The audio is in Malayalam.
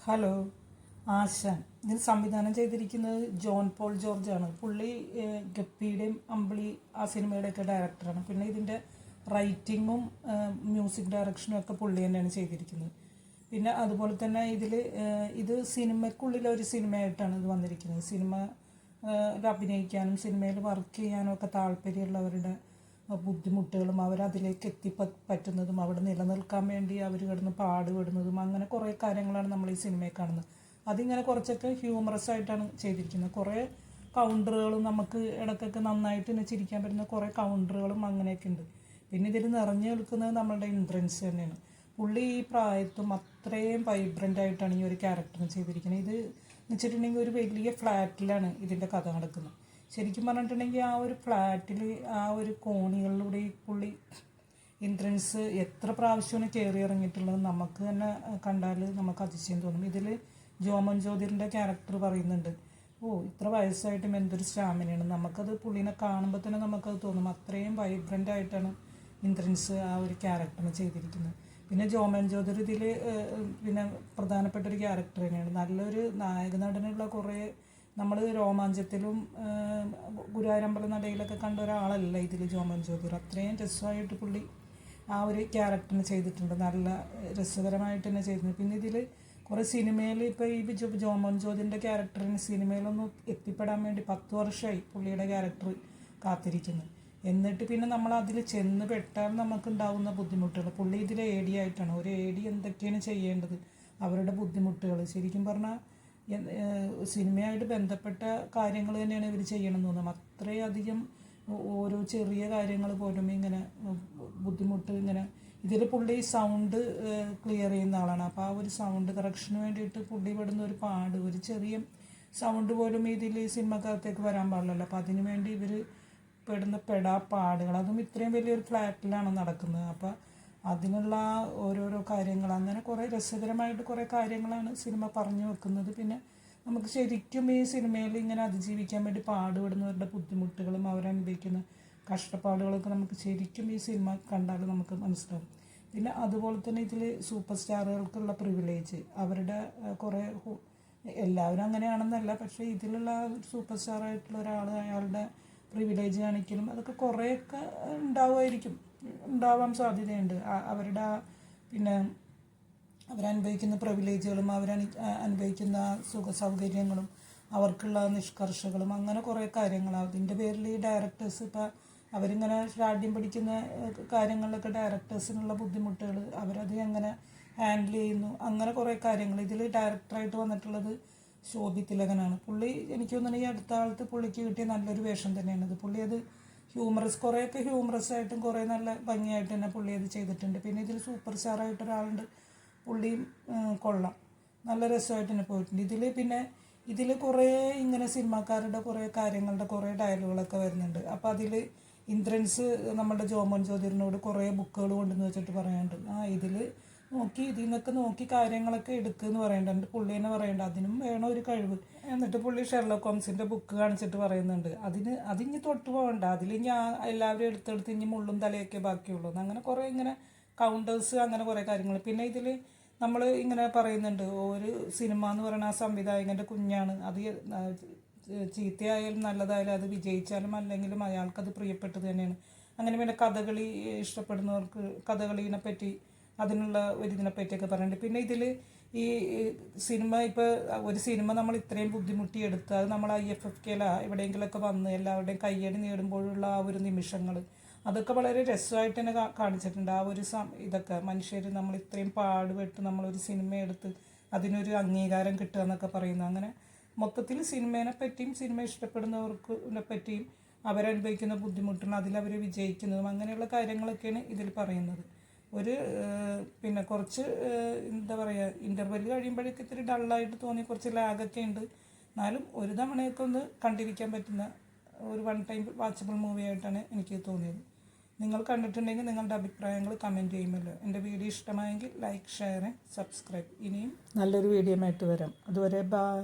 ഹലോ. ആശാൻ ഇതിന് സംവിധാനം ചെയ്തിരിക്കുന്നത് ജോൺ പോൾ ജോർജാണ്. പുള്ളി ഗപ്പിയുടെയും അമ്പിളി ആ സിനിമയുടെയൊക്കെ ഡയറക്ടറാണ്. പിന്നെ ഇതിൻ്റെ റൈറ്റിങ്ങും മ്യൂസിക് ഡയറക്ഷനും ഒക്കെ പുള്ളി തന്നെയാണ് ചെയ്തിരിക്കുന്നത്. പിന്നെ അതുപോലെ തന്നെ ഇത് സിനിമയ്ക്കുള്ളിലെ ഒരു സിനിമയായിട്ടാണ് ഇത് വന്നിരിക്കുന്നത്. അഭിനയിക്കാനും സിനിമയിൽ വർക്ക് ചെയ്യാനും ഒക്കെ താല്പര്യമുള്ളവരുടെ ബുദ്ധിമുട്ടുകളും അവരതിലേക്ക് പറ്റുന്നതും അവിടെ നിലനിൽക്കാൻ വേണ്ടി അവർ കിടന്ന് പാടുപെടുന്നതും അങ്ങനെ കുറേ കാര്യങ്ങളാണ് നമ്മൾ ഈ സിനിമയിൽ കാണുന്നത്. അതിങ്ങനെ കുറച്ചൊക്കെ ഹ്യൂമറസ് ആയിട്ടാണ് ചെയ്തിരിക്കുന്നത്. കുറേ കൗണ്ടറുകളും നമുക്ക് ഇടയ്ക്കൊക്കെ നന്നായിട്ട് തന്നെ ചിരിക്കാൻ പറ്റുന്ന കുറേ കൗണ്ടറുകളും അങ്ങനെയൊക്കെ ഉണ്ട്. പിന്നെ ഇതിൽ നിറഞ്ഞു നിൽക്കുന്നത് നമ്മളുടെ ഇന്ദ്രൻസ് തന്നെയാണ്. പുള്ളി ഈ പ്രായത്തും അത്രയും വൈബ്രൻ്റ് ആയിട്ടാണ് ഈ ഒരു ക്യാരക്ടറിന് ചെയ്തിരിക്കുന്നത്. ഇത് വെച്ചിട്ടുണ്ടെങ്കിൽ ഒരു വലിയ ഫ്ലാറ്റിലാണ് ഇതിൻ്റെ കഥ നടക്കുന്നത്. ശരിക്കും പറഞ്ഞിട്ടുണ്ടെങ്കിൽ ആ ഒരു ഫ്ലാറ്റിൽ ആ ഒരു കോണികളിലൂടെ ഈ പുള്ളി ഇന്ദ്രൻസ് എത്ര പ്രാവശ്യമാണ് കയറി ഇറങ്ങിയിട്ടുള്ളത് നമുക്ക് തന്നെ കണ്ടാൽ നമുക്ക് അതിശയം തോന്നും. ഇതിൽ ജോമൻ ജ്യോതിറിൻ്റെ ക്യാരക്ടർ പറയുന്നുണ്ട്, ഇത്ര വയസ്സായിട്ടും എന്തൊരു സ്റ്റാമിനയാണ്. നമുക്കത് പുള്ളിനെ കാണുമ്പോൾ തന്നെ നമുക്കത് തോന്നും. അത്രയും വൈബ്രൻ്റ് ആയിട്ടാണ് ഇന്ദ്രൻസ് ആ ഒരു ക്യാരക്ടറിന് ചെയ്തിരിക്കുന്നത്. പിന്നെ ജോമൻ ജ്യോതിർ ഇതിൽ പിന്നെ പ്രധാനപ്പെട്ട ഒരു ക്യാരക്ടർ തന്നെയാണ്. നല്ലൊരു നായക നടനുള്ള കുറേ നമ്മൾ രോമാഞ്ചത്തിലും ഗുരുവായൂരമ്പല നടയിലൊക്കെ കണ്ട ഒരാളല്ല ഇതിൽ ജോമൻ ജ്യോതിർ. അത്രയും രസമായിട്ട് പുള്ളി ആ ഒരു ക്യാരക്ടറിന് ചെയ്തിട്ടുണ്ട്. നല്ല രസകരമായിട്ട് തന്നെ ചെയ്തിട്ടുണ്ട്. പിന്നെ ഇതിൽ കുറേ സിനിമയിൽ ഇപ്പോൾ ഈ ജോമൻ ജ്യോതിൻ്റെ ക്യാരക്ടറിന് സിനിമയിലൊന്നും എത്തിപ്പെടാൻ വേണ്ടി 10 വർഷമായി പുള്ളിയുടെ ക്യാരക്ടർ കാത്തിരിക്കുന്നു. എന്നിട്ട് പിന്നെ നമ്മൾ അതിൽ ചെന്ന് പെട്ടാൽ നമുക്കുണ്ടാകുന്ന ബുദ്ധിമുട്ടുകൾ. പുള്ളി ഇതിൽ AD ആയിട്ടാണ്. ഒരു AD എന്തൊക്കെയാണ് ചെയ്യേണ്ടത്, അവരുടെ ബുദ്ധിമുട്ടുകൾ ശരിക്കും പറഞ്ഞാൽ സിനിമയായിട്ട് ബന്ധപ്പെട്ട കാര്യങ്ങൾ തന്നെയാണ് ഇവർ ചെയ്യണമെന്ന് തോന്നുന്നത്. അത്രയധികം ഓരോ ചെറിയ കാര്യങ്ങൾ പോലും ഇങ്ങനെ ബുദ്ധിമുട്ട് ഇങ്ങനെ. ഇതിൽ പുള്ളി സൗണ്ട് ക്ലിയർ ചെയ്യുന്ന ആളാണ്. അപ്പോൾ ആ ഒരു സൗണ്ട് കറക്ഷന് വേണ്ടിയിട്ട് പുള്ളി പെടുന്ന ഒരു പാട്, ഒരു ചെറിയ സൗണ്ട് പോലും ഇതിൽ സിനിമക്കകത്തേക്ക് വരാൻ പാടില്ലല്ലോ. അപ്പോൾ അതിനു വേണ്ടി ഇവർ പെടുന്ന പാടുകൾ, അതും ഇത്രയും വലിയൊരു ഫ്ലാറ്റിലാണ് നടക്കുന്നത്. അപ്പോൾ അതിനുള്ള ഓരോരോ കാര്യങ്ങൾ അങ്ങനെ കുറേ രസകരമായിട്ട് കുറേ കാര്യങ്ങളാണ് സിനിമ പറഞ്ഞു വെക്കുന്നത്. പിന്നെ നമുക്ക് ശരിക്കും ഈ സിനിമയിൽ ഇങ്ങനെ അതിജീവിക്കാൻ വേണ്ടി പാടുപെടുന്നവരുടെ ബുദ്ധിമുട്ടുകളും അവരനുഭവിക്കുന്ന കഷ്ടപ്പാടുകളൊക്കെ നമുക്ക് ശരിക്കും ഈ സിനിമ കണ്ടാൽ നമുക്ക് മനസ്സിലാവും. പിന്നെ അതുപോലെ തന്നെ ഇതിൽ സൂപ്പർ സ്റ്റാറുകൾക്കുള്ള പ്രിവിലേജ്, അവരുടെ കുറേ എല്ലാവരും അങ്ങനെയാണെന്നല്ല, പക്ഷേ ഇതിലുള്ള സൂപ്പർ സ്റ്റാറായിട്ടുള്ള ഒരാൾ അയാളുടെ പ്രിവിലേജ് കാണിക്കലും അതൊക്കെ കുറേയൊക്കെ ഉണ്ടാവാൻ സാധ്യതയുണ്ട്. അവരുടെ പിന്നെ അവരനുഭവിക്കുന്ന പ്രിവിലേജുകളും അവരനുഭവിക്കുന്ന സുഖ സൗകര്യങ്ങളും അവർക്കുള്ള നിഷ്കർഷകളും അങ്ങനെ കുറേ കാര്യങ്ങൾ. അതിൻ്റെ പേരിൽ ഈ ഡയറക്ടേഴ്സ് ഇപ്പോൾ അവരിങ്ങനെ ഷാഠ്യം പിടിക്കുന്ന കാര്യങ്ങളിലൊക്കെ ഡയറക്ടേഴ്സിനുള്ള ബുദ്ധിമുട്ടുകൾ അവരത് എങ്ങനെ ഹാൻഡിൽ ചെയ്യുന്നു, അങ്ങനെ കുറേ കാര്യങ്ങൾ. ഇതിൽ ഡയറക്ടറായിട്ട് വന്നിട്ടുള്ളത് ശോഭി തിലകനാണ്. പുള്ളി എനിക്ക് തോന്നുന്നു ഈ അടുത്ത കാലത്ത് പുള്ളിക്ക് കിട്ടിയ നല്ലൊരു വേഷം തന്നെയാണിത്. പുള്ളി അത് കുറേയൊക്കെ ഹ്യൂമറസ് ആയിട്ടും കുറേ നല്ല ഭംഗിയായിട്ട് തന്നെ പുള്ളി അത് ചെയ്തിട്ടുണ്ട്. പിന്നെ ഇതിൽ സൂപ്പർ സ്റ്റാറായിട്ട് ഒരാളുണ്ട്, പുള്ളിയും കൊള്ളാം, നല്ല രസമായിട്ട് തന്നെ പോയിട്ടുണ്ട്. ഇതിൽ കുറേ ഇങ്ങനെ സിനിമാക്കാരുടെ കുറേ കാര്യങ്ങളുടെ കുറേ ഡയലോഗുകളൊക്കെ വരുന്നുണ്ട്. അപ്പോൾ അതിൽ ഇന്ദ്രൻസ് നമ്മുടെ ജോമൻ ജ്യോതിറിനോട് കുറേ ബുക്കുകൾ കൊണ്ടുവന്ന് വെച്ചിട്ട് പറയാനുണ്ട്, ഇതിൽ നിന്നൊക്കെ നോക്കി കാര്യങ്ങളൊക്കെ എടുക്കുമെന്ന് പറയേണ്ടത് പുള്ളി തന്നെ പറയേണ്ടത്. അതിനും വേണം ഒരു കഴിവ്. എന്നിട്ട് പുള്ളി ഷെർലോക്ക് ഹോംസിൻ്റെ ബുക്ക് കാണിച്ചിട്ട് പറയുന്നുണ്ട്, അതിഞ്ഞ് തൊട്ട് പോകണ്ട, അതിലിഞ്ഞ് എല്ലാവരും എടുത്തെടുത്ത് ഇനി മുള്ളും തലയൊക്കെ ബാക്കിയുള്ളൂ. അങ്ങനെ കുറേ ഇങ്ങനെ കൗണ്ടേഴ്സ് അങ്ങനെ കുറേ കാര്യങ്ങൾ. പിന്നെ ഇതിൽ നമ്മൾ ഇങ്ങനെ പറയുന്നുണ്ട്, ഒരു സിനിമ എന്ന് പറയുന്ന ആ സംവിധായകൻ്റെ കുഞ്ഞാണ്. അത് ചീത്തയായാലും നല്ലതായാലും അത് വിജയിച്ചാലും അല്ലെങ്കിലും അയാൾക്കത് പ്രിയപ്പെട്ടത് തന്നെയാണ്. അങ്ങനെ പിന്നെ കഥകളി ഇഷ്ടപ്പെടുന്നവർക്ക് കഥകളീനെ പറ്റി അതിനുള്ള ഇതിനെ പറ്റിയൊക്കെ പറയുന്നുണ്ട്. പിന്നെ ഇതിൽ ഈ സിനിമ ഇപ്പോൾ ഒരു സിനിമ നമ്മൾ ഇത്രയും ബുദ്ധിമുട്ടി എടുത്ത് അത് നമ്മൾ IFFKല എവിടെയെങ്കിലുമൊക്കെ വന്ന് എല്ലാവരുടെയും കയ്യടി നേടുമ്പോഴുള്ള ആ ഒരു നിമിഷങ്ങൾ അതൊക്കെ വളരെ രസമായിട്ട് തന്നെ കാണിച്ചിട്ടുണ്ട്. ആ ഒരു ഇതൊക്കെ മനുഷ്യർ നമ്മൾ ഇത്രയും പാടുപെട്ട് നമ്മളൊരു സിനിമ എടുത്ത് അതിനൊരു അംഗീകാരം കിട്ടുക എന്നൊക്കെ പറയുന്നത്. അങ്ങനെ മൊത്തത്തിൽ സിനിമേനെ പറ്റിയും സിനിമ ഇഷ്ടപ്പെടുന്നവർക്ക് പറ്റിയും അവരനുഭവിക്കുന്ന ബുദ്ധിമുട്ടും അതിലവർ വിജയിക്കുന്നതും അങ്ങനെയുള്ള കാര്യങ്ങളൊക്കെയാണ് ഇതിൽ പറയുന്നത്. പിന്നെ കുറച്ച് എന്താ പറയുക, ഇൻ്റർവെൽ കഴിയുമ്പോഴേക്ക് ഇത്തിരി ഡള്ളായിട്ട് തോന്നി, കുറച്ച് ലാഗൊക്കെ ഉണ്ട്. എന്നാലും ഒരു തവണയൊക്കെ ഒന്ന് കണ്ടിരിക്കാൻ പറ്റുന്ന ഒരു 1 ടൈം വാച്ചബിൾ മൂവി ആയിട്ടാണ് എനിക്ക് തോന്നിയത്. നിങ്ങൾ കണ്ടിട്ടുണ്ടെങ്കിൽ നിങ്ങളുടെ അഭിപ്രായങ്ങൾ കമൻറ്റ് ചെയ്യുമല്ലോ. എൻ്റെ വീഡിയോ ഇഷ്ടമായെങ്കിൽ ലൈക്ക്, ഷെയർ, സബ്സ്ക്രൈബ്. ഇനിയും നല്ലൊരു വീഡിയോ ആയിട്ട് വരാം. അതുവരെ ബൈ.